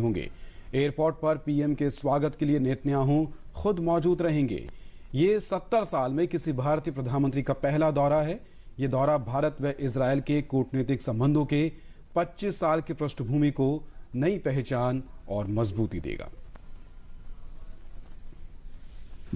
होंगे। एयरपोर्ट पर पीएम के स्वागत के लिए नेतन्याहू खुद मौजूद रहेंगे। ये 70 साल में किसी भारतीय प्रधानमंत्री का पहला दौरा है। ये दौरा भारत व इजरायल के कूटनीतिक संबंधों के 25 साल की पृष्ठभूमि को नई पहचान और मजबूती देगा।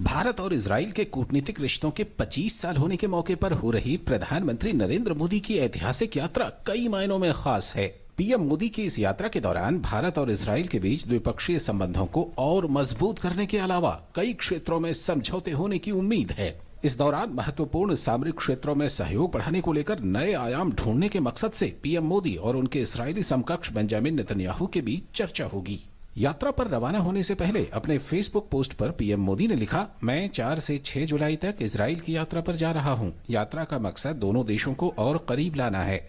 भारत और इजराइल के कूटनीतिक रिश्तों के 25 साल होने के मौके पर हो रही प्रधानमंत्री नरेंद्र मोदी की ऐतिहासिक यात्रा कई मायनों में खास है। पीएम मोदी की इस यात्रा के दौरान भारत और इजराइल के बीच द्विपक्षीय संबंधों को और मजबूत करने के अलावा कई क्षेत्रों में समझौते होने की उम्मीद है। इस दौरान महत्वपूर्ण सामरिक क्षेत्रों में सहयोग बढ़ाने को लेकर नए आयाम ढूंढने के मकसद से पीएम मोदी और उनके इस्राइली समकक्ष बेंजामिन नेतन्याहू के बीच चर्चा होगी। यात्रा पर रवाना होने से पहले अपने फेसबुक पोस्ट पर पीएम मोदी ने लिखा, मैं 4 से 6 जुलाई तक इजराइल की यात्रा पर जा रहा हूं। यात्रा का मकसद दोनों देशों को और करीब लाना है।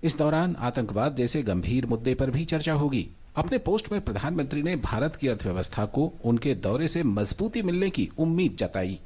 इस दौरान आतंकवाद जैसे गंभीर मुद्दे पर भी चर्चा होगी। अपने पोस्ट में प्रधानमंत्री ने भारत की अर्थव्यवस्था को उनके दौरे से मजबूती मिलने की उम्मीद जताई।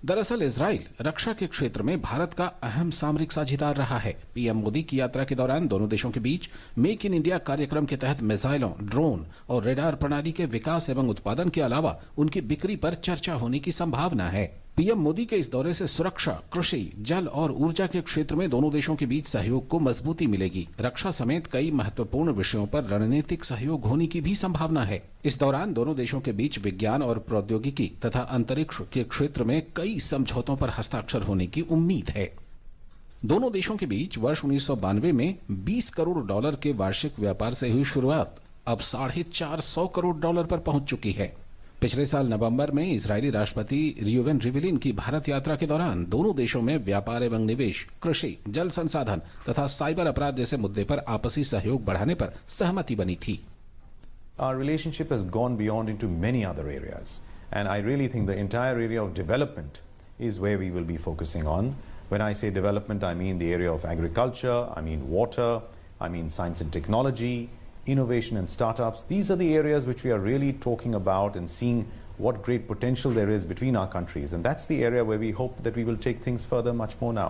दरअसल इजराइल रक्षा के क्षेत्र में भारत का अहम सामरिक साझेदार रहा है। पीएम मोदी की यात्रा के दौरान दोनों देशों के बीच मेक इन इंडिया कार्यक्रम के तहत मिसाइलों, ड्रोन और रेडार प्रणाली के विकास एवं उत्पादन के अलावा उनकी बिक्री पर चर्चा होने की संभावना है। पीएम मोदी के इस दौरे से सुरक्षा, कृषि, जल और ऊर्जा के क्षेत्र में दोनों देशों के बीच सहयोग को मजबूती मिलेगी। रक्षा समेत कई महत्वपूर्ण विषयों पर रणनीतिक सहयोग होने की भी संभावना है। इस दौरान दोनों देशों के बीच विज्ञान और प्रौद्योगिकी तथा अंतरिक्ष के क्षेत्र में कई समझौतों पर हस्ताक्षर होने की उम्मीद है। दोनों देशों के बीच वर्ष 1992 में $20 करोड़ के वार्षिक व्यापार से हुई शुरुआत अब $450 करोड़ पर पहुंच चुकी है। पिछले साल नवंबर में इजरायली राष्ट्रपति रियूवेन रिविलिन की भारत यात्रा के दौरान दोनों देशों में व्यापार एवं निवेश, कृषि, जल संसाधन तथा साइबर अपराध जैसे मुद्दे पर आपसी सहयोग बढ़ाने पर सहमति बनी थी। Our relationship has gone beyond into many other areas, and I really think the entire area of development is where we will be focusing on. When I say development, I mean the area of agriculture, I mean water, I mean science and technology, innovation and startups. These are the areas which we are really talking about and seeing what great potential there is between our countries, and that's the area where we hope that we will take things further much more now.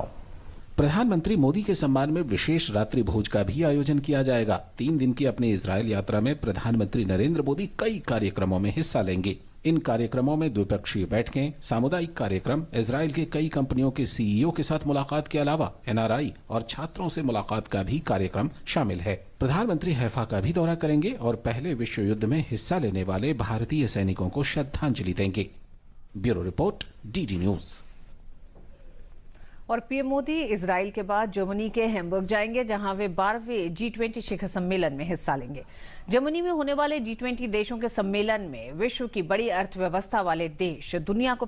प्रधानमंत्री मोदी के सम्मान में विशेष रात्रि भोज का भी आयोजन किया जाएगा। 3 दिन की अपनी इजराइल यात्रा में प्रधानमंत्री नरेंद्र मोदी कई कार्यक्रमों में हिस्सा लेंगे। इन कार्यक्रमों में द्विपक्षीय बैठकें, सामुदायिक कार्यक्रम, इजराइल के कई कंपनियों के सीईओ के साथ मुलाकात के अलावा एनआरआई और छात्रों से मुलाकात का भी कार्यक्रम शामिल है। प्रधानमंत्री हैफा का भी दौरा करेंगे और पहले विश्व युद्ध में हिस्सा लेने वाले भारतीय सैनिकों को श्रद्धांजलि देंगे। Bureau report, DD news. और पीएम मोदी इजराइल के बाद जर्मनी के हैम्बर्ग जाएंगे, जहां वे 12वें G20 शिखर सम्मेलन में हिस्सा लेंगे। जर्मनी में होने वाले G20 देशों के सम्मेलन में विश्व की बड़ी अर्थव्यवस्था वाले देश दुनिया को